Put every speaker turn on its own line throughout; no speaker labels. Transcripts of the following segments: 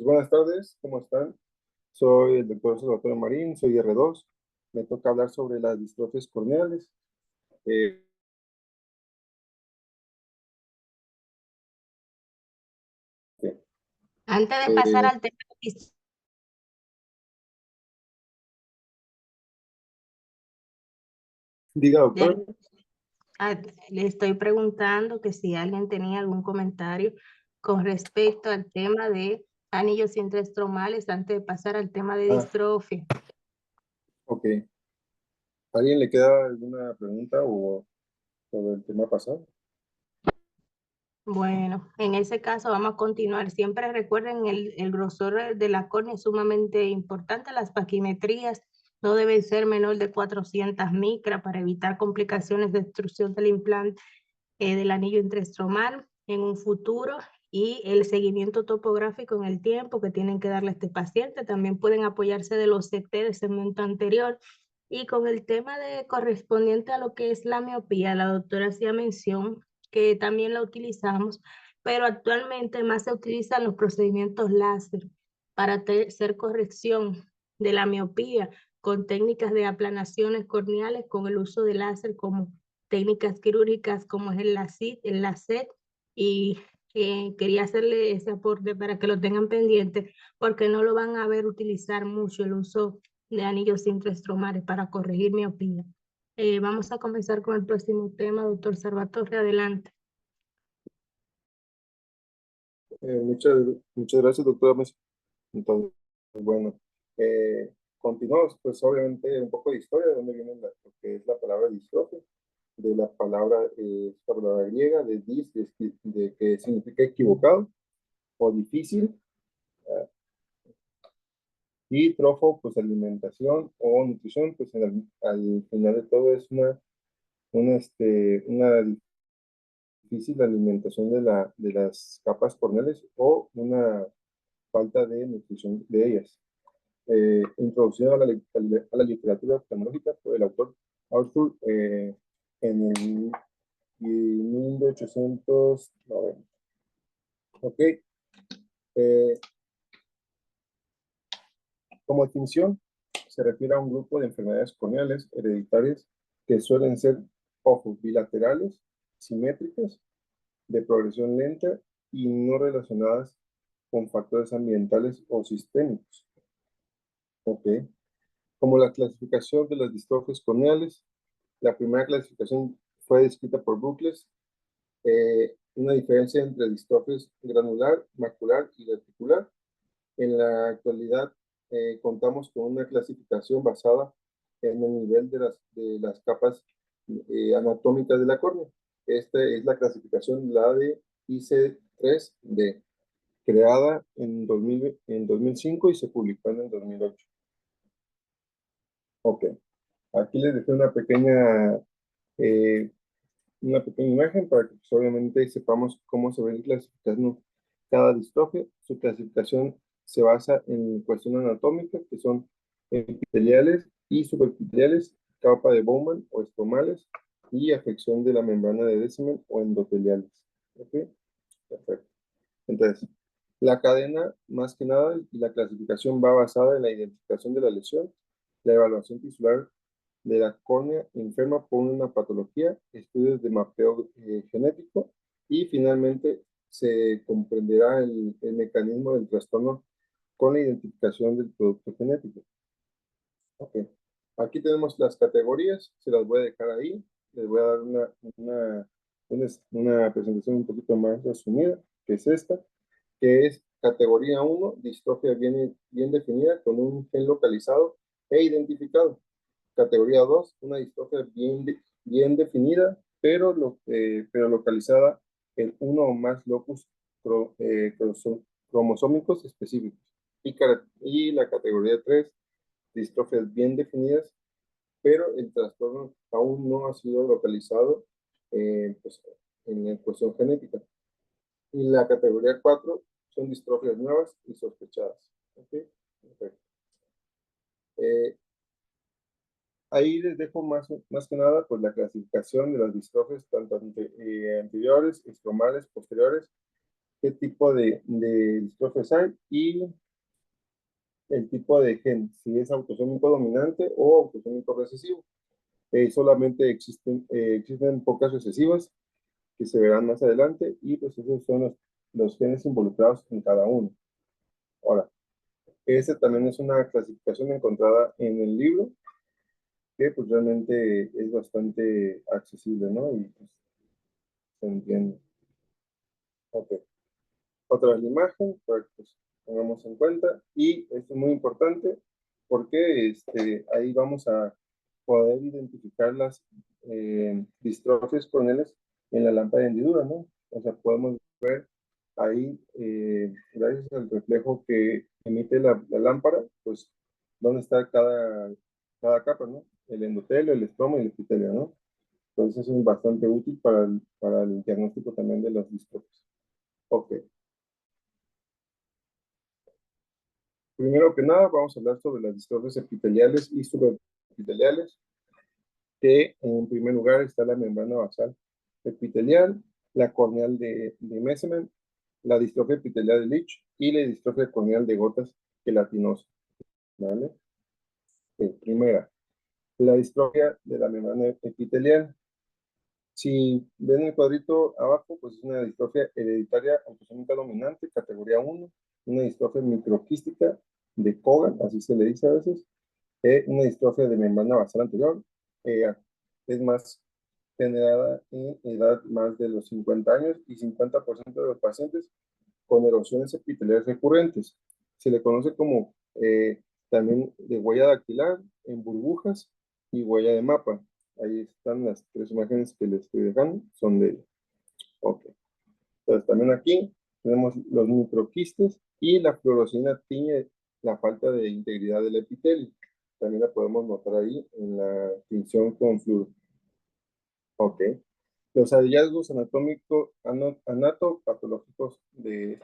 Pues buenas tardes, ¿cómo están? Soy el doctor Salvatore Marín, soy R2. Me toca hablar sobre las distrofias corneales. Eh,
Antes de pasar
eh,
al tema,
Diga, doctor.
de- ah, le estoy preguntando que si alguien tenía algún comentario con respecto al tema de anillos intraestromales antes de pasar al tema de
Ah,
distrofia.
ok. ¿Alguien le queda alguna pregunta o sobre el tema pasado?
Bueno, en ese caso vamos a continuar. Siempre recuerden el grosor de la córnea es sumamente importante. Las paquimetrías no deben ser menor de 400 micras para evitar complicaciones de destrucción del implante del anillo intraestromal en un futuro y el seguimiento topográfico en el tiempo que tienen que darle a este paciente. También pueden apoyarse de los CT de segmento anterior. Y con el tema de correspondiente a lo que es la miopía, la doctora hacía mención que también la utilizamos, pero actualmente más se utilizan los procedimientos láser para hacer corrección de la miopía con técnicas de aplanaciones corneales con el uso de láser como técnicas quirúrgicas como es el LASET y quería hacerle ese aporte para que lo tengan pendiente porque no lo van a ver utilizar mucho el uso de anillos intraestromales para corregir miopía. Vamos a comenzar con el próximo tema, doctor Salvatore, adelante.
Muchas, muchas gracias, doctora Mesa. Entonces, bueno, continuamos, pues obviamente un poco de historia, de dónde viene lo que es la palabra distrofia, de la palabra, esta palabra griega, de dis, de que significa equivocado o difícil. ah, Y trofo, pues alimentación o nutrición, pues al final de todo es una difícil alimentación de las capas corneales o una falta de nutrición de ellas. Introducido a la literatura oftalmológica por el autor Arthur en el 1890. Ok. Eh, Como definición, se refiere a un grupo de enfermedades corneales hereditarias que suelen ser ojos bilaterales, simétricas, de progresión lenta y no relacionadas con factores ambientales o sistémicos. ¿Ok? Como la clasificación de las distrofias corneales, la primera clasificación fue descrita por Bucles, una diferencia entre distrofias granular, macular y reticular. En la actualidad contamos con una clasificación basada en el nivel de las capas anatómicas de la córnea. Esta es la clasificación, la de IC3D, creada en 2005 y se publicó en el 2008. Ok, aquí les dejé eh, una pequeña imagen para que pues, obviamente sepamos cómo se ve clasificando cada distrofia. Su clasificación se basa en cuestiones anatómicas que son epiteliales y subepiteliales, capa de Bowman o estromales y afección de la membrana de Descemet o endoteliales. ¿Ok? Perfecto. Entonces, la cadena, más que nada, y la clasificación va basada en la identificación de la lesión, la evaluación tisular de la córnea enferma por una patología, estudios de mapeo genético y finalmente se comprenderá el mecanismo del trastorno con la identificación del producto genético. Ok. Aquí tenemos las categorías, se las voy a dejar ahí. Les voy a dar una presentación un poquito más resumida, que es esta, que es categoría 1, distrofia bien definida con un gen localizado e identificado. Categoría 2, una distrofia bien definida, pero localizada en uno o más locus cromosómicos específicos. Y la categoría 3, distrofias bien definidas, pero el trastorno aún no ha sido localizado pues, en cuestión genética. Y la categoría 4 son distrofias nuevas y sospechadas. ¿Okay? Perfecto. Eh, Ahí les dejo más que nada pues, la clasificación de las distrofias, tanto anteriores, estromales, posteriores, qué tipo de distrofias hay y el tipo de gen, si es autosómico dominante o autosómico recesivo. Solamente existen pocas recesivas que se verán más adelante y pues esos son los genes involucrados en cada uno. Ahora, esta también es una clasificación encontrada en el libro que pues realmente es bastante accesible, ¿no? Y pues se entiende. Ok. Otra vez la imagen para que pues, tengamos en cuenta. Y esto es muy importante porque ahí vamos a poder identificar las distrofias corneales en la lámpara de hendidura, ¿no? O sea, podemos ver ahí, gracias al reflejo que emite la lámpara, pues, dónde está cada capa, ¿no? El endotelio, el estroma y el epitelio, ¿no? Entonces, eso es bastante útil para el diagnóstico también de las distrofias. Ok. Primero que nada, vamos a hablar sobre las distrofias epiteliales y subepiteliales, que en primer lugar está la membrana basal epitelial, la corneal de Mesemann, la distrofia epitelial de Leach y la distrofia corneal de gotas gelatinosa. ¿Vale? Primera, la distrofia de la membrana epitelial. Si ven el cuadrito abajo, pues es una distrofia hereditaria autosómica dominante, categoría 1, una distrofia microquística de Cogan, así se le dice a veces, una distrofia de membrana basal anterior, es más generada en edad más de los 50 años y 50% de los pacientes con erosiones epiteliales recurrentes. Se le conoce como también de huella dactilar en burbujas y huella de mapa. Ahí están las tres imágenes que les estoy dejando, son de ellos. Ok. Entonces también aquí tenemos los microquistes y la fluoroscina tiñe la falta de integridad del epitelio. También la podemos notar ahí en la tinción con fluoro. Ok. Los hallazgos anatopatológicos de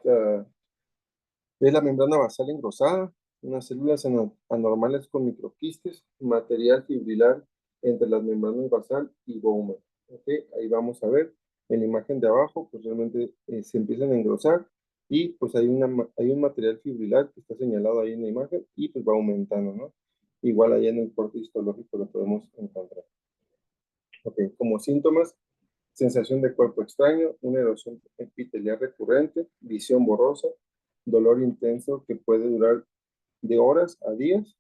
la membrana basal engrosada, unas células anormales con microquistes, material fibrilar entre las membranas basal y Bowman. Okay, ahí vamos a ver en la imagen de abajo, pues realmente se empiezan a engrosar y pues hay un material fibrilar que está señalado ahí en la imagen y pues va aumentando, ¿no? Igual ahí en el corte histológico lo podemos encontrar. Ok, como síntomas, sensación de cuerpo extraño, una erosión epitelial recurrente, visión borrosa, dolor intenso que puede durar de horas a días.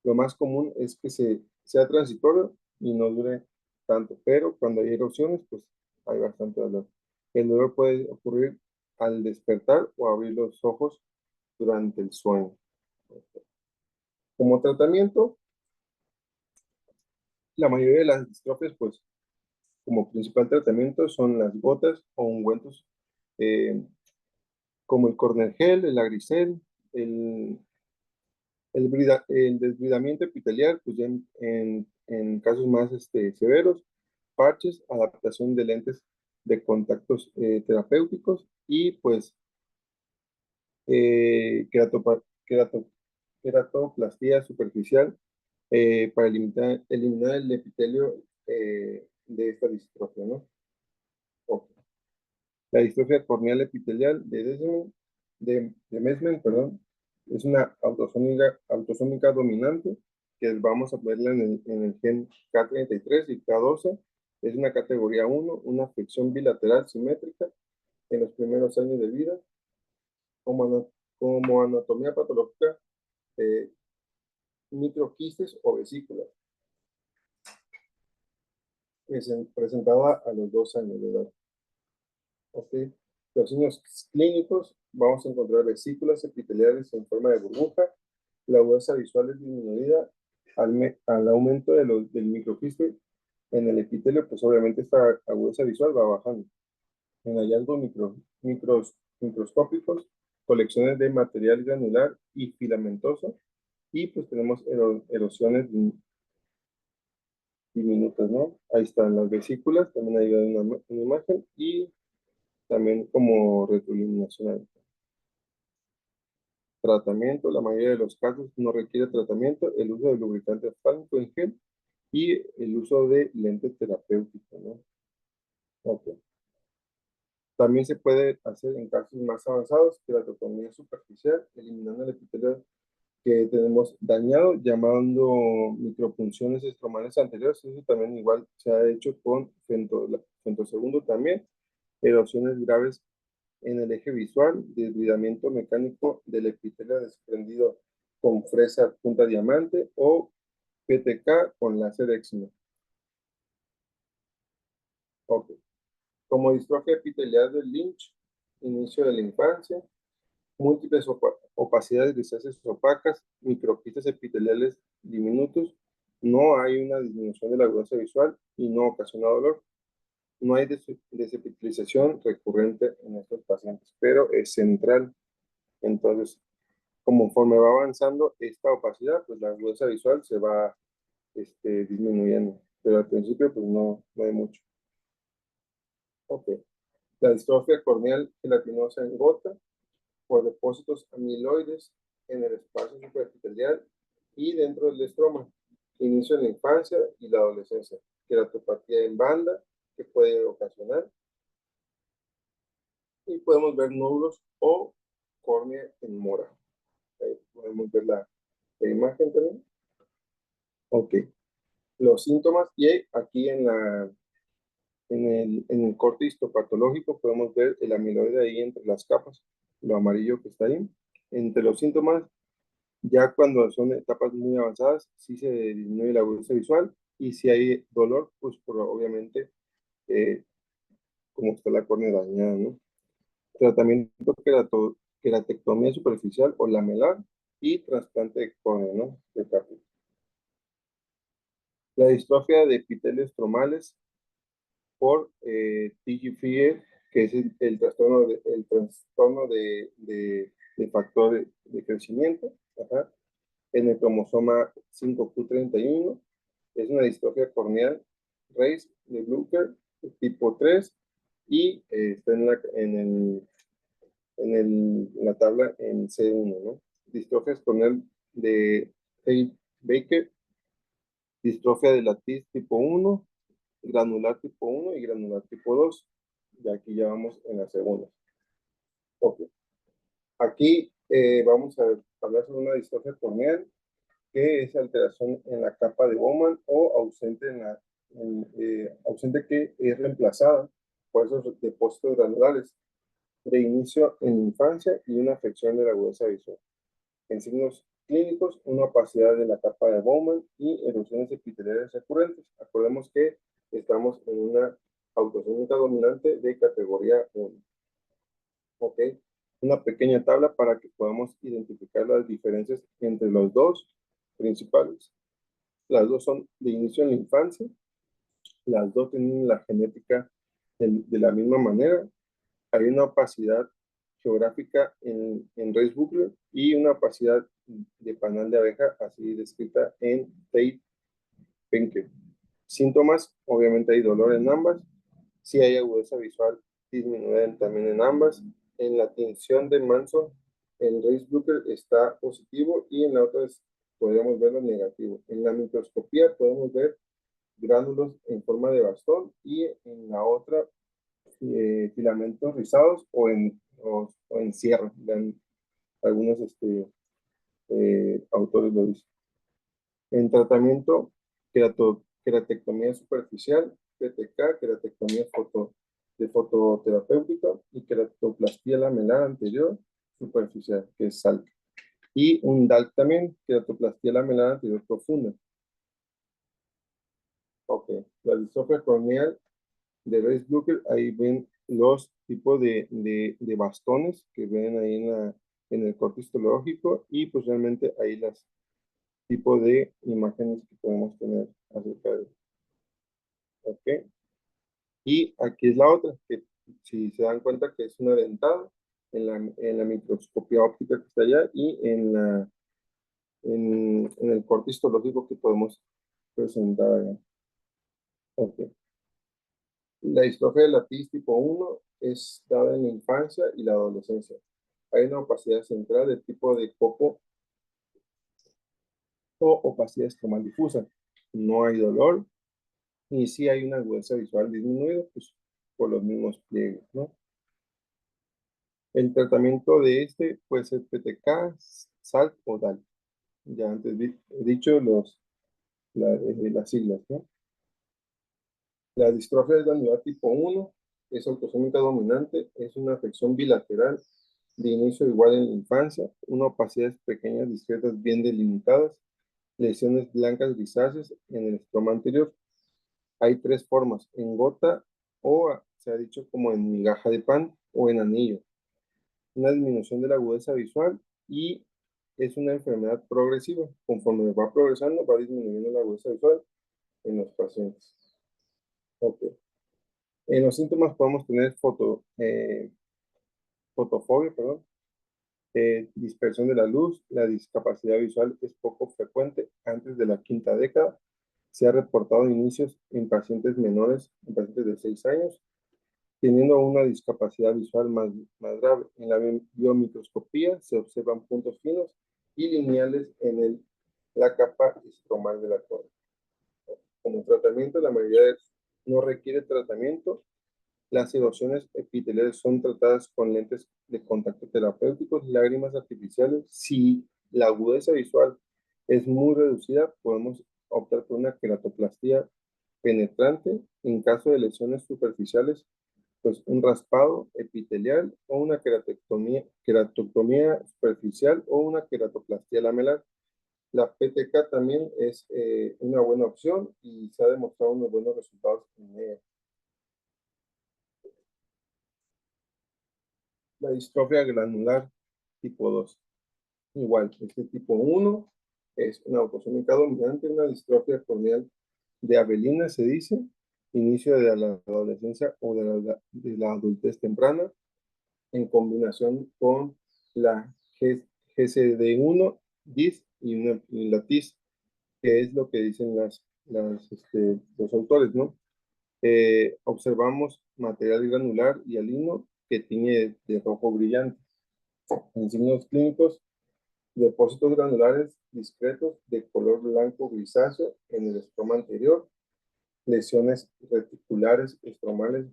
Lo más común es que sea transitorio y no dure tanto, pero cuando hay erosiones, pues hay bastante dolor. El dolor puede ocurrir al despertar o abrir los ojos durante el sueño. Como tratamiento, la mayoría de las distrofias, pues como principal tratamiento son las gotas o ungüentos eh, como el Cornergel, el Agricel, el, el desbridamiento epitelial, pues ya en casos más severos, parches, adaptación de lentes de contactos terapéuticos y pues querato- queratoplastía superficial para eliminar el epitelio de esta distrofia, ¿no? Ok. La distrofia corneal epitelial de Meesmann, perdón, es una autosómica dominante que vamos a verla en el gen K33 y K12. Es una categoría 1, una afección bilateral simétrica en los primeros años de vida. Como anatomía patológica, eh, microquistes o vesículas, presentada a los 2 años de edad. Okay. Los signos clínicos, vamos a encontrar vesículas epiteliales en forma de burbuja, la agudeza visual es disminuida al aumento del microquiste en el epitelio, pues obviamente esta agudeza visual va bajando. En hallazgos microscópicos, colecciones de material granular y filamentoso, y pues tenemos erosiones diminutas, ¿no? Ahí están las vesículas, también hay una imagen, y también como retroiluminación. Tratamiento, la mayoría de los casos no requiere tratamiento, el uso de lubricante fármaco en gel y el uso de lente terapéutico, ¿no? Ok. También se puede hacer en casos más avanzados queratotomía superficial, eliminando el epitelio que tenemos dañado, llamando micropunciones estromales anteriores. Eso también igual se ha hecho con femtosegundo también. Erosiones graves en el eje visual, desvidamiento mecánico del epitelio desprendido con fresa punta diamante o PTK con láser éxito. Ok. Como distrofia epitelial del Lynch, inicio de la infancia, múltiples opacidades grisáceas opacas, microquistes epiteliales diminutos, no hay una disminución de la agudeza visual y no ocasiona dolor. No hay desepitelización recurrente en estos pacientes, pero es central. Entonces, conforme va avanzando esta opacidad, pues la agudeza visual se va disminuyendo, pero al principio pues no hay mucho. Ok. La distrofia corneal gelatinosa en gota por depósitos amiloides en el espacio supraepitelial y dentro del estroma. Inicio en la infancia y la adolescencia. Queratopatía en banda que puede ocasionar. Y podemos ver nódulos o córnea en mora. Ahí podemos ver la imagen también. Ok. Los síntomas, y aquí en el corte histopatológico podemos ver el amiloide ahí entre las capas, lo amarillo que está ahí. Entre los síntomas, ya cuando son etapas muy avanzadas, sí se disminuye la agudeza visual, y si hay dolor, pues obviamente, como está la córnea dañada, ¿no? Tratamiento queratectomía superficial o lamelar y trasplante de córnea, ¿no? De carne. La distrofia de epitelios estromales por TGFE, que es el trastorno de factor de crecimiento, ajá, en el cromosoma 5q31. Es una distrofia corneal raíz de Blücher tipo 3 y está en la tabla en C1, ¿no? Distrofia corneal de Baker, distrofia de latiz tipo 1, granular tipo 1 y granular tipo 2. Y aquí ya vamos en la segunda. Ok. Aquí vamos a hablar sobre una distrofia corneal que es alteración en la capa de Bowman o ausente, ausente que es reemplazada por esos depósitos granulares de inicio en infancia y una afección de la agudeza visual. En signos clínicos, una opacidad de la capa de Bowman y erosiones epiteliales recurrentes. Acordemos que estamos en una autosómica dominante de categoría 1. Ok. Una pequeña tabla para que podamos identificar las diferencias entre los dos principales. Las dos son de inicio en la infancia, las dos tienen la genética de la misma manera. Hay una opacidad geográfica en Reis-Buckler y una opacidad de panal de abeja, así descrita en Tate-Penker. Síntomas, obviamente hay dolor en ambas. Si hay agudeza visual disminuida también en ambas. En la tinción de Manson, el Reis-Buckler está positivo y en la otra podríamos verlo negativo. En la microscopía podemos ver gránulos en forma de bastón y en la otra filamentos rizados o en cierre. Algunos autores lo dicen. En tratamiento, queratectomía superficial, PTK, queratectomía de fototerapéutica y queratoplastia lamelar anterior superficial, que es SALC. Y un DALC también, queratoplastia lamelar anterior profunda. Ok, la distrofia corneal de Reis-Buckler, ahí ven los tipos de bastones que ven ahí en el corte histológico y pues realmente ahí las tipos de imágenes que podemos tener acerca de. Ok, y aquí es la otra, que si se dan cuenta que es una dentada en la microscopía óptica que está allá y en el corte histológico que podemos presentar allá. Ok. La distrofia de latiz tipo 1 es dada en la infancia y la adolescencia. Hay una opacidad central de tipo de copo o opacidad estromal difusa. No hay dolor y sí hay una agudeza visual disminuida, pues por los mismos pliegues, ¿no? El tratamiento de este puede ser PTK, SALT o DALT. Ya antes he dicho las siglas, ¿no? La distrofia granular tipo 1 es autosómica dominante, es una afección bilateral de inicio igual en la infancia, una opacidades pequeñas, discretas, bien delimitadas, lesiones blancas grisáceas en el estroma anterior. Hay tres formas, en gota o se ha dicho como en migaja de pan o en anillo. Una disminución de la agudeza visual y es una enfermedad progresiva. Conforme va progresando, va disminuyendo la agudeza visual en los pacientes. Okay. En los síntomas podemos tener fotofobia, perdón, dispersión de la luz, la discapacidad visual es poco frecuente antes de la quinta década. Se ha reportado inicios en pacientes menores, en pacientes de 6 años, teniendo una discapacidad visual más grave. En la biomicroscopía se observan puntos finos y lineales en la capa estromal de la cornea. Como tratamiento, la mayoría no requiere tratamiento. Las erosiones epiteliales son tratadas con lentes de contacto terapéuticos, lágrimas artificiales. Si la agudeza visual es muy reducida, podemos optar por una queratoplastía penetrante. En caso de lesiones superficiales, pues un raspado epitelial o una queratectomía superficial o una queratoplastía lamelar. La PTK también es una buena opción y se ha demostrado unos buenos resultados en ella. La distrofia granular tipo 2. Igual, este tipo 1 es una autosómica dominante, una distrofia corneal de Abelina, se dice, inicio de la adolescencia o de la adultez temprana, en combinación con la GCD1, DIS y la TIS, que es lo que dicen los autores, ¿no? Observamos material granular y alino que tiñe de rojo brillante. En signos clínicos, depósitos granulares discretos de color blanco grisáceo en el estroma anterior, lesiones reticulares estromales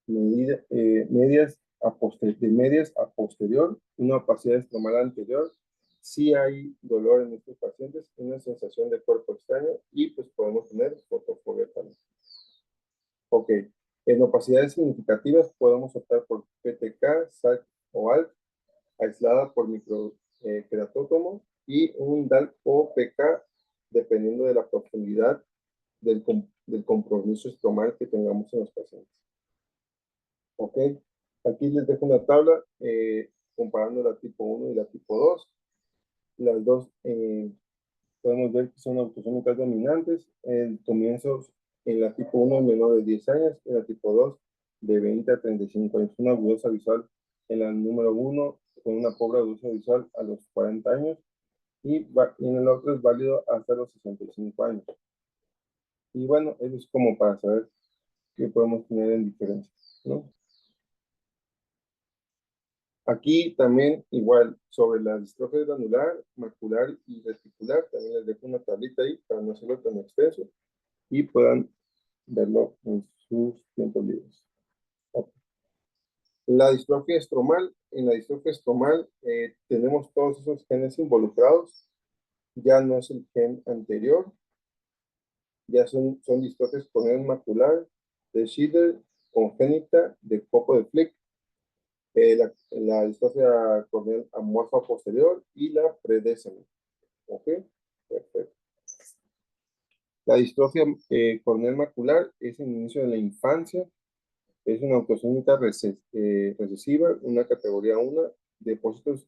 medias a posterior, una opacidad estromal anterior. Si hay dolor en estos pacientes, una sensación de cuerpo extraño y pues podemos tener fotofobia también. Ok, en opacidades significativas podemos optar por PTK, SAC o ALT, aislada por microqueratótomo y un DALT o PK, dependiendo de la profundidad del compromiso estromal que tengamos en los pacientes. Ok, aquí les dejo una tabla comparando la tipo 1 y la tipo 2. Las dos podemos ver que son autosómicas dominantes. El comienzo en la tipo 1 menor de 10 años, en la tipo 2 de 20 a 35 años. Una agudeza visual en la número 1 con una pobre agudeza visual a los 40 años y en el otro es válido hasta los 65 años. Y bueno, eso es como para saber qué podemos tener en diferencia, ¿no? Aquí también, igual, sobre la distrofia granular, macular y reticular, también les dejo una tablita ahí para no hacerlo tan extenso y puedan verlo en sus tiempos libres. Okay. La distrofia estromal, en la distrofia estromal tenemos todos esos genes involucrados, ya no es el gen anterior, ya son distrofias corneal macular, de Schiller, congénita, de copo de Flick, la distrofia corneal amorfa posterior y la predésima. ¿Ok? Perfecto. La distrofia corneal macular es el inicio de la infancia, es una autosómica recesiva, una categoría 1, depósitos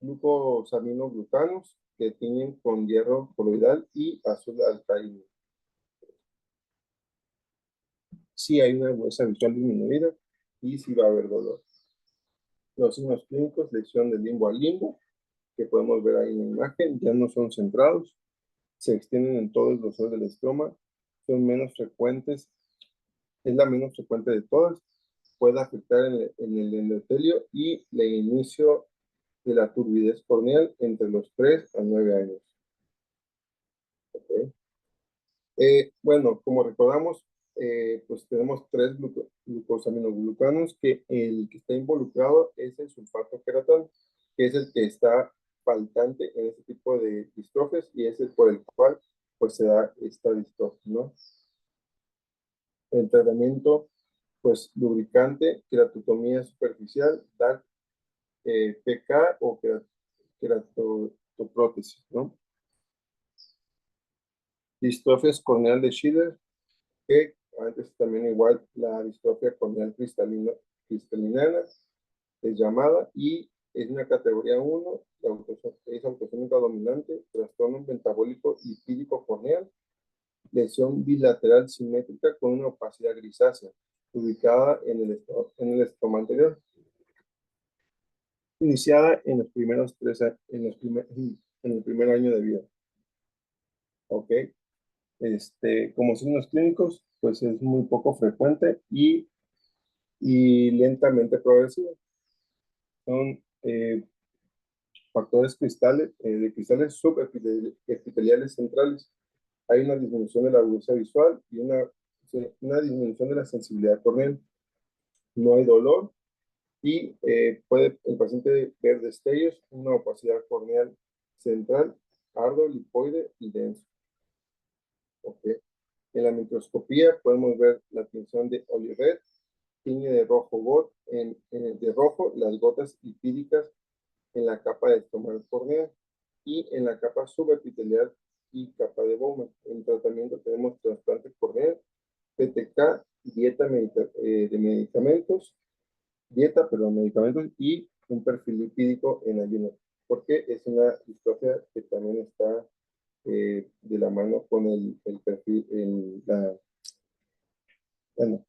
glucosaminoglutanos que tienen con hierro coloidal y azul alcalino. Sí hay una agudeza visual disminuida y sí va a haber dolor. Los signos clínicos, lesión de limbo a limbo, que podemos ver ahí en la imagen, ya no son centrados, se extienden en todo el grosor del estroma, son menos frecuentes, es la menos frecuente de todas, puede afectar en el endotelio y el inicio de la turbidez corneal entre los 3 a 9 años. Okay. Bueno, como recordamos, pues tenemos tres glucosaminoglucanos, que el que está involucrado es el sulfato queratano, que es el que está faltante en este tipo de distrofias y es el por el cual pues se da esta distrofia, ¿no? El tratamiento, pues lubricante, queratotomía superficial, DAC, PK o queratoprótesis, ¿no? Distrofias corneal de Schiller, que antes también igual la distrofia corneal cristalinana es llamada y es una categoría 1, es autosómica dominante, trastorno metabólico lipídico corneal, lesión bilateral simétrica con una opacidad grisácea, ubicada en el estroma anterior, iniciada en los primeros en el primer año de vida. ¿Ok? Como signos clínicos, pues es muy poco frecuente y lentamente progresivo. Son factores de cristales subepiteliales centrales. Hay una disminución de la agudeza visual y una disminución de la sensibilidad corneal. No hay dolor y puede el paciente ver destellos, una opacidad corneal central, arduo, lipoide y denso. ¿Okay? En la microscopía podemos ver la tinción de Olivet, tiñe de rojo de rojo las gotas lipídicas en la capa de estomal corneal y en la capa subepitelial y capa de Bowman. En tratamiento tenemos trasplante corneal, PTK, de medicamentos, medicamentos y un perfil lipídico en ayuno, porque es una distrofia que también está de la mano con el perfil, bueno,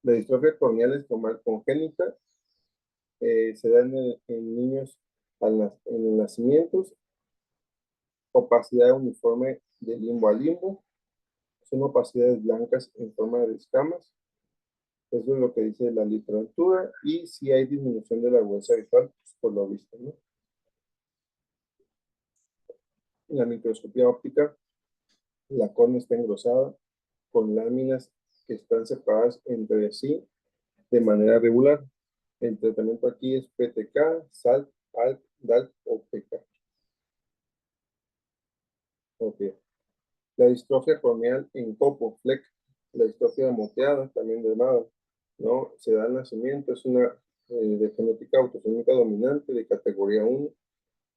la distrofia corneal estomal congénita se da en niños en los nacimientos, opacidad uniforme de limbo a limbo, son opacidades blancas en forma de escamas, eso es lo que dice la literatura, y si hay disminución de la agudeza visual, pues, por lo visto, ¿no? En la microscopía óptica, la córnea está engrosada, con láminas que están separadas entre sí de manera regular. El tratamiento aquí es PTK, SALT, ALK, DALK o PK. Okay. La distrofia corneal en copo, FLEC, la distrofia moteada, también llamada, ¿no? Se da al nacimiento, es una de genética autosómica dominante de categoría 1,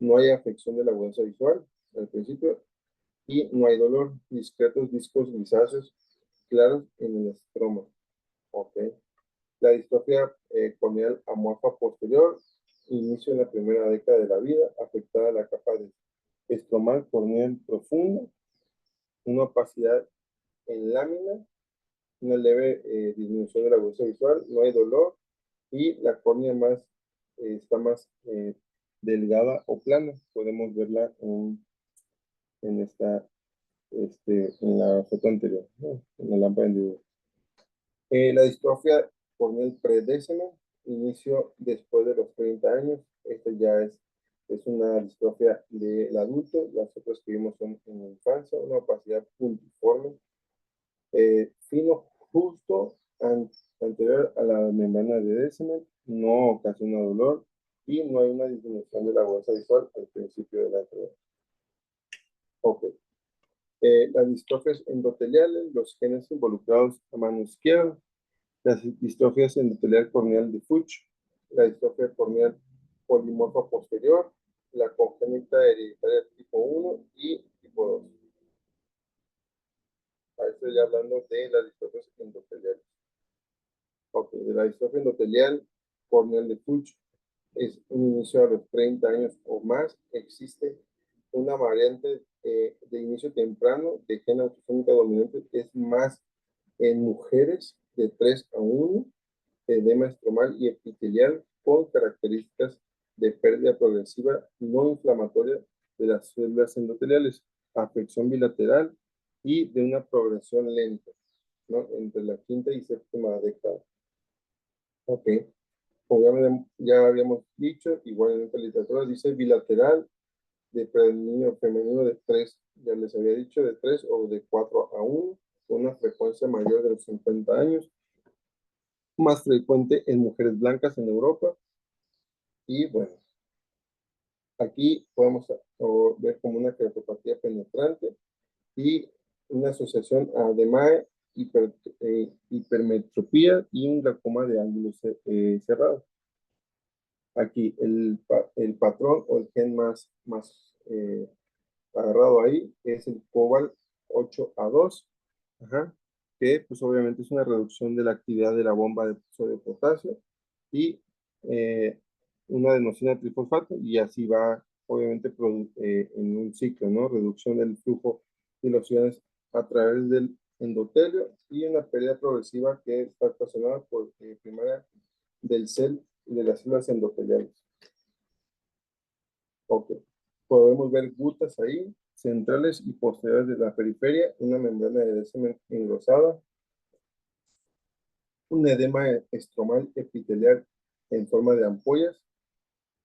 no hay afección de la agudeza visual al principio y no hay dolor, discretos discos grisáceos claros en el estroma. Okay. La distrofia corneal amorfa posterior, inicio en la primera década de la vida, afectada la capa de estromal corneal profunda, una opacidad en lámina, una leve disminución de la agudeza visual, no hay dolor y la córnea está más delgada o plana. Podemos verla en en la foto anterior, ¿no? En la lámpara individual. La distrofia corneal predécima, inicio después de los 30 años. Esta ya es una distrofia del adulto. Las otras que vimos son en la infancia, una opacidad puntiforme, fino justo anterior a la membrana de Descemet, no ocasiona dolor y no hay una disminución de la agudeza visual al principio de la enfermedad. Ok. Las distrofias endoteliales, los genes involucrados a mano izquierda, las distrofias endotelial corneal de Fuchs, la distrofia corneal polimorfa posterior, la congénita hereditaria tipo 1 y tipo 2. Ahí estoy hablando de las distrofias endoteliales. Ok, de la distrofia endotelial corneal de Fuchs es un inicio a los 30 años o más. Existe una variante de inicio temprano de gen autosómica dominante, es más en mujeres de 3 a 1, edema estromal y epitelial con características de pérdida progresiva no inflamatoria de las células endoteliales, afección bilateral y de una progresión lenta, ¿no? Entre la quinta y séptima década. Ok. Como ya habíamos dicho, igual en esta literatura dice bilateral de predominio femenino de 3, ya les había dicho, de 3 o de 4 a 1, con una frecuencia mayor de los 50 años, más frecuente en mujeres blancas en Europa. Y bueno, aquí podemos ver como una queratopatía penetrante y una asociación a DMAE, hipermetropía y un glaucoma de ángulos cerrados. Aquí el patrón o el gen más agarrado ahí es el COBAL 8A2, ajá, que pues obviamente es una reducción de la actividad de la bomba de sodio-potasio y una adenosina trifosfato, y así va obviamente en un ciclo, ¿no? Reducción del flujo de los iones a través del endotelio y una pérdida progresiva que está ocasionada por primaria de las células endoteliales. Ok. Podemos ver gutas ahí, centrales y posteriores de la periferia, una membrana de Descemet engrosada, un edema estromal epitelial en forma de ampollas,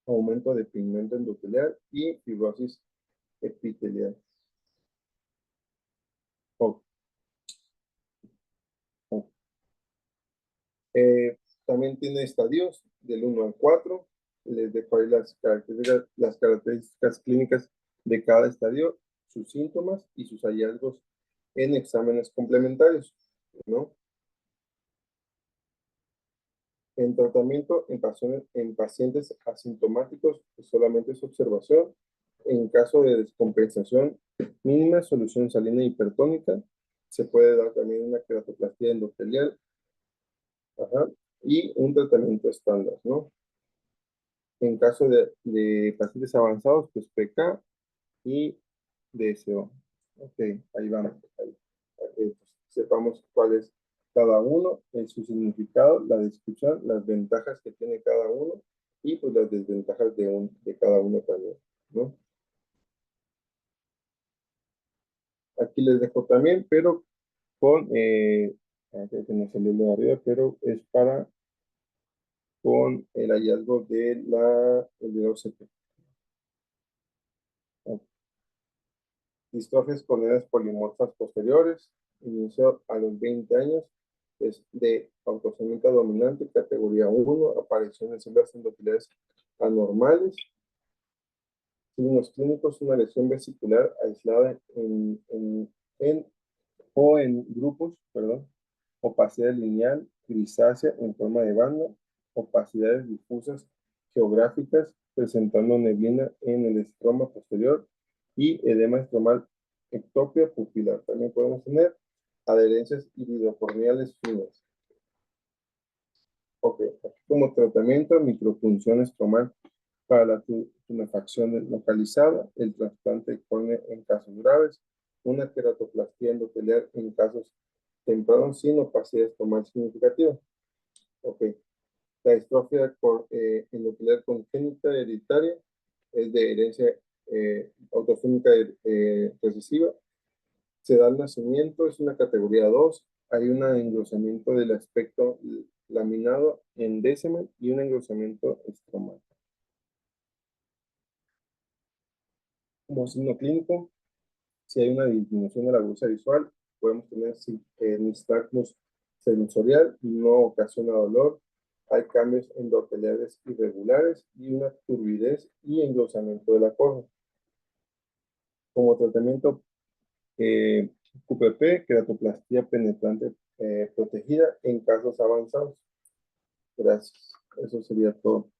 aumento de pigmento endotelial y fibrosis epitelial. Ok. Ok. También tiene estadios del 1 al 4. Les dejo ahí las características clínicas de cada estadio, sus síntomas y sus hallazgos en exámenes complementarios, ¿no? En tratamiento en pacientes asintomáticos, pues solamente es observación. En caso de descompensación mínima, solución salina hipertónica. Se puede dar también una queratoplastia endotelial, ajá, y un tratamiento estándar, ¿no? En caso de pacientes avanzados, pues PK y DSO. Ok, ahí vamos. Ahí, para que pues, sepamos cuál es cada uno, en su significado, la descripción, las ventajas que tiene cada uno y pues las desventajas de cada uno también, ¿no? Aquí les dejo también, pero con, que no salió de arriba, pero es con el hallazgo de OCP. Distrofias corneales polimorfas posteriores, inició a los 20 años, es de autosómica dominante, categoría 1, aparición de células endoteliales anormales. Signos clínicos, una lesión vesicular aislada en grupos, perdón, opacidad lineal, grisácea en forma de banda, opacidades difusas geográficas, presentando neblina en el estroma posterior y edema estromal, ectopia pupilar. También podemos tener adherencias iridocorneales finas. Ok, aquí como tratamiento, micropunción estromal para la tumefacción localizada, el trasplante de córnea en casos graves, una queratoplastia endotelial en casos tempranos sin opacidad estromal significativa. Ok, la distrofia endotelial congénita hereditaria es de herencia autosómica recesiva. Se da el nacimiento, es una categoría 2. Hay un engrosamiento del aspecto laminado en Descemet y un engrosamiento estromal. Como signo clínico, si hay una disminución de la agudeza visual, podemos tener nistagmus sensorial, no ocasiona dolor. Hay cambios endoteliales irregulares y una turbidez y engrosamiento de la córnea. Como tratamiento QPP, queratoplastia penetrante protegida en casos avanzados. Gracias. Eso sería todo.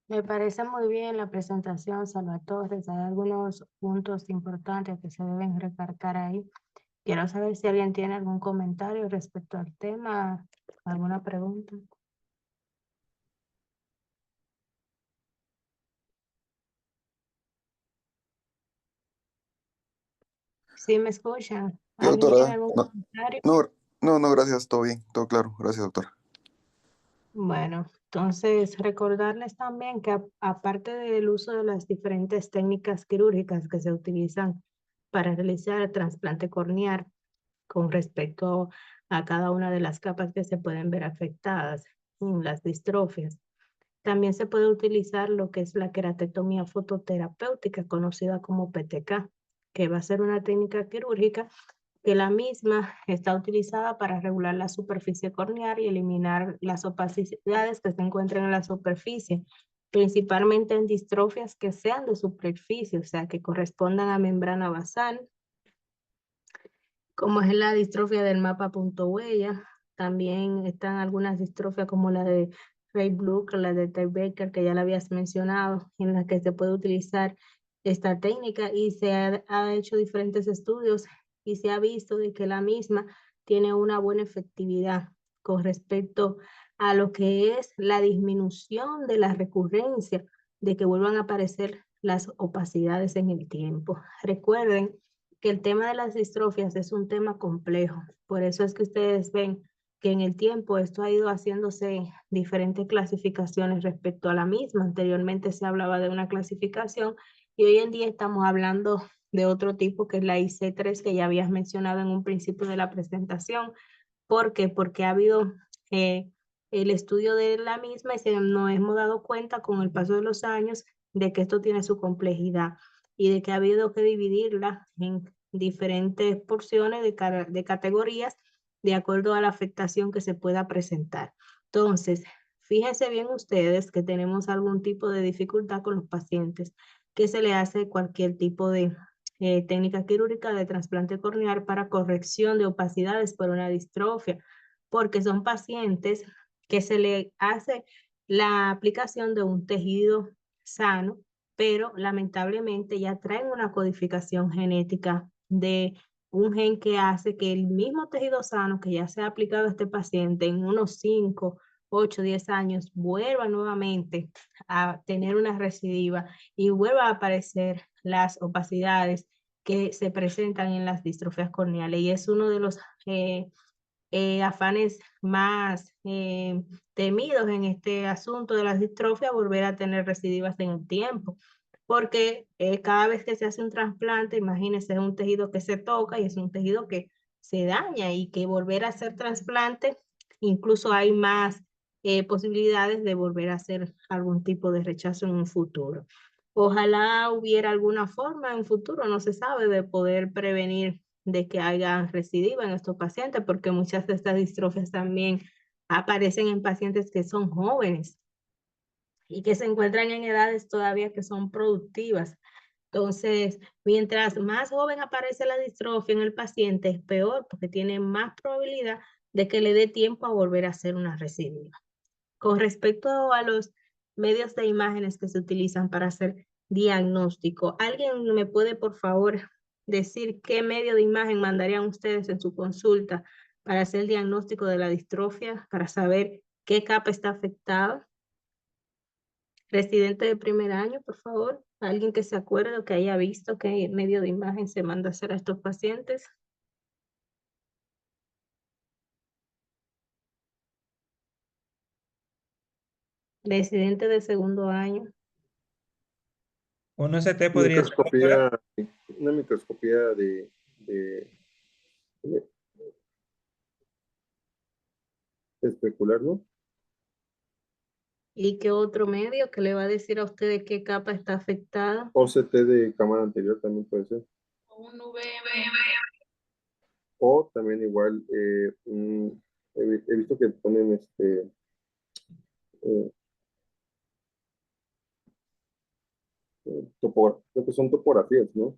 Me parece muy bien la presentación, Salvatore. Hay algunos puntos importantes que se deben recargar ahí. Quiero saber si alguien tiene algún comentario respecto al tema, alguna pregunta. ¿Sí me escuchan?
Sí,
¿Alguien tiene
doctora.
algún
No,
comentario?
no, gracias, todo bien, todo claro. Gracias, doctora.
Bueno, entonces recordarles también que aparte del uso de las diferentes técnicas quirúrgicas que se utilizan para realizar el trasplante corneal con respecto a cada una de las capas que se pueden ver afectadas en las distrofias. También se puede utilizar lo que es la queraectomía fototerapéutica, conocida como PTK, que va a ser una técnica quirúrgica que la misma está utilizada para regular la superficie corneal y eliminar las opacidades que se encuentran en la superficie, principalmente en distrofias que sean de superficie, o sea, que correspondan a membrana basal, como es la distrofia del mapa punto huella. También están algunas distrofias como la de Freiberg, la de Tybecker, que ya la habías mencionado, en la que se puede utilizar esta técnica y se ha hecho diferentes estudios y se ha visto de que la misma tiene una buena efectividad con respecto a lo que es la disminución de la recurrencia de que vuelvan a aparecer las opacidades en el tiempo. Recuerden que el tema de las distrofias es un tema complejo. Por eso es que ustedes ven que en el tiempo esto ha ido haciéndose diferentes clasificaciones respecto a la misma. Anteriormente se hablaba de una clasificación y hoy en día estamos hablando de otro tipo, que es la IC3, que ya habías mencionado en un principio de la presentación. ¿Por qué? Porque ha habido el estudio de la misma y nos hemos dado cuenta con el paso de los años de que esto tiene su complejidad y de que ha habido que dividirla en diferentes porciones de categorías de acuerdo a la afectación que se pueda presentar. Entonces, fíjense bien ustedes que tenemos algún tipo de dificultad con los pacientes que se le hace cualquier tipo de técnica quirúrgica de trasplante corneal para corrección de opacidades por una distrofia, porque son pacientes que se le hace la aplicación de un tejido sano, pero lamentablemente ya traen una codificación genética de un gen que hace que el mismo tejido sano que ya se ha aplicado a este paciente en unos 5, 8, 10 años vuelva nuevamente a tener una recidiva y vuelva a aparecer las opacidades que se presentan en las distrofias corneales. Y es uno de los afanes más temidos en este asunto de las distrofias, volver a tener recidivas en el tiempo. Porque cada vez que se hace un trasplante, imagínense, es un tejido que se toca y es un tejido que se daña y que volver a hacer trasplante, incluso hay más posibilidades de volver a hacer algún tipo de rechazo en un futuro. Ojalá hubiera alguna forma en un futuro, no se sabe, de poder prevenir de que haya recidiva en estos pacientes, porque muchas de estas distrofias también aparecen en pacientes que son jóvenes y que se encuentran en edades todavía que son productivas. Entonces, mientras más joven aparece la distrofia en el paciente, es peor porque tiene más probabilidad de que le dé tiempo a volver a hacer una recidiva. Con respecto a los medios de imágenes que se utilizan para hacer diagnóstico, ¿alguien me puede, por favor, decir qué medio de imagen mandarían ustedes en su consulta para hacer el diagnóstico de la distrofia, para saber qué capa está afectada? Residente de primer año, por favor. Alguien que se acuerde o que haya visto qué medio de imagen se manda a hacer a estos pacientes. Residente de segundo año.
Un OCT podría ser, doctora.
Una microscopía de especular, ¿no?
¿Y qué otro medio que le va a decir a usted de qué capa está afectada?
OCT de cámara anterior también puede ser.
Un UV.
O también igual, he visto que ponen creo que son topografías, ¿no?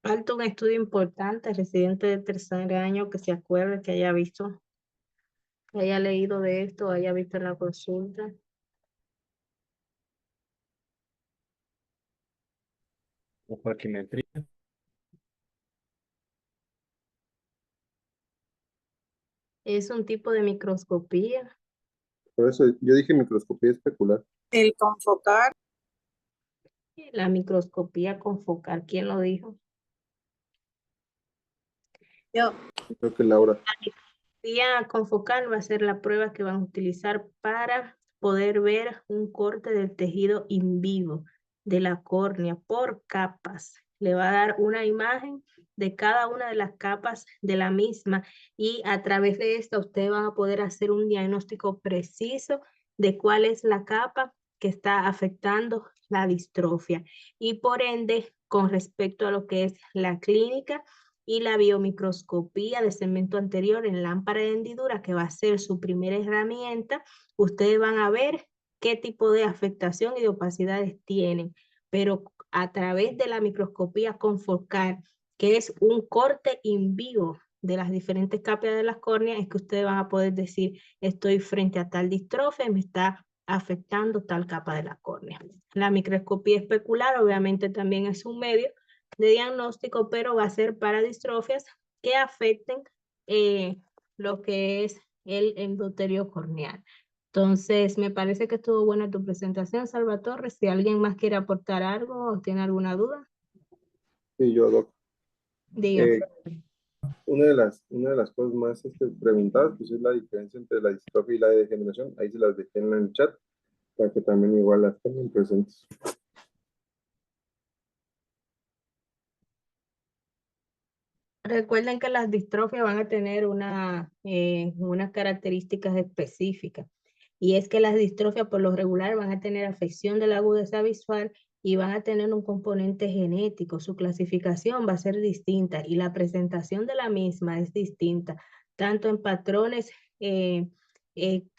Falta un estudio importante, residente de tercer año, que se acuerde, que haya visto, que haya leído de esto, haya visto en la consulta.
O paquimetría.
Es un tipo de microscopía.
Por eso yo dije microscopía especular.
El confocar.
La microscopía confocal, ¿quién lo dijo?
Yo.
Creo que Laura.
La microscopía confocal va a ser la prueba que van a utilizar para poder ver un corte del tejido in vivo de la córnea por capas. le va a dar una imagen de cada una de las capas de la misma y a través de esta usted va a poder hacer un diagnóstico preciso de cuál es la capa que está afectando la distrofia y por ende con respecto a lo que es la clínica y la biomicroscopía de segmento anterior en lámpara de hendidura, que va a ser su primera herramienta, ustedes van a ver qué tipo de afectación y de opacidades tienen, pero a través de la microscopía confocal, que es un corte in vivo de las diferentes capas de las córneas, es que ustedes van a poder decir, estoy frente a tal distrofia, me está afectando tal capa de la córnea. La microscopía especular obviamente también es un medio de diagnóstico, pero va a ser para distrofias que afecten lo que es el endotelio corneal. Entonces, me parece que estuvo buena tu presentación, Salvatore. Si alguien más quiere aportar algo o tiene alguna duda,
Sí, yo, Doc.
diga.
Una de las cosas más preguntadas pues, es la diferencia entre la distrofia y la degeneración. Ahí se las dejé en el chat para que también igual las tengan presentes.
Recuerden que las distrofias van a tener unas características específicas. Y es que las distrofias por lo regular van a tener afección de la agudeza visual y van a tener un componente genético. Su clasificación va a ser distinta y la presentación de la misma es distinta, tanto en patrones que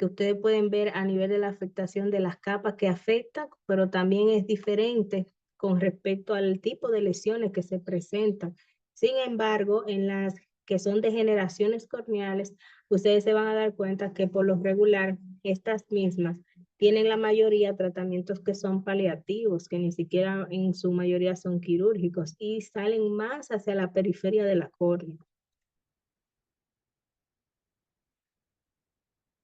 ustedes pueden ver a nivel de la afectación de las capas que afectan, pero también es diferente con respecto al tipo de lesiones que se presentan. Sin embargo, en las que son degeneraciones corneales, ustedes se van a dar cuenta que por lo regular estas mismas tienen la mayoría tratamientos que son paliativos, que ni siquiera en su mayoría son quirúrgicos y salen más hacia la periferia de la córnea.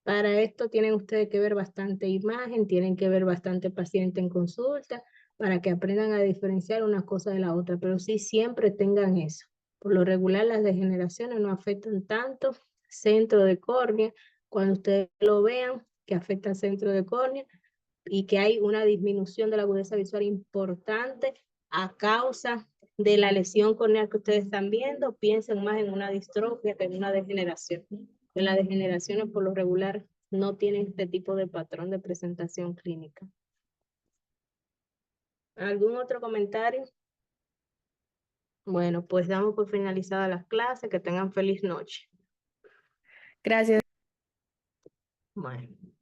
Para esto tienen ustedes que ver bastante imagen, tienen que ver bastante paciente en consulta para que aprendan a diferenciar una cosa de la otra, pero sí siempre tengan eso. Por lo regular las degeneraciones no afectan tanto centro de córnea. Cuando ustedes lo vean que afecta al centro de córnea y que hay una disminución de la agudeza visual importante a causa de la lesión corneal que ustedes están viendo, piensen más en una distrofia que en una degeneración. En las degeneraciones por lo regular no tienen este tipo de patrón de presentación clínica. ¿Algún otro comentario? Bueno, pues damos por finalizada las clases. Que tengan feliz noche.
Gracias.
Bueno.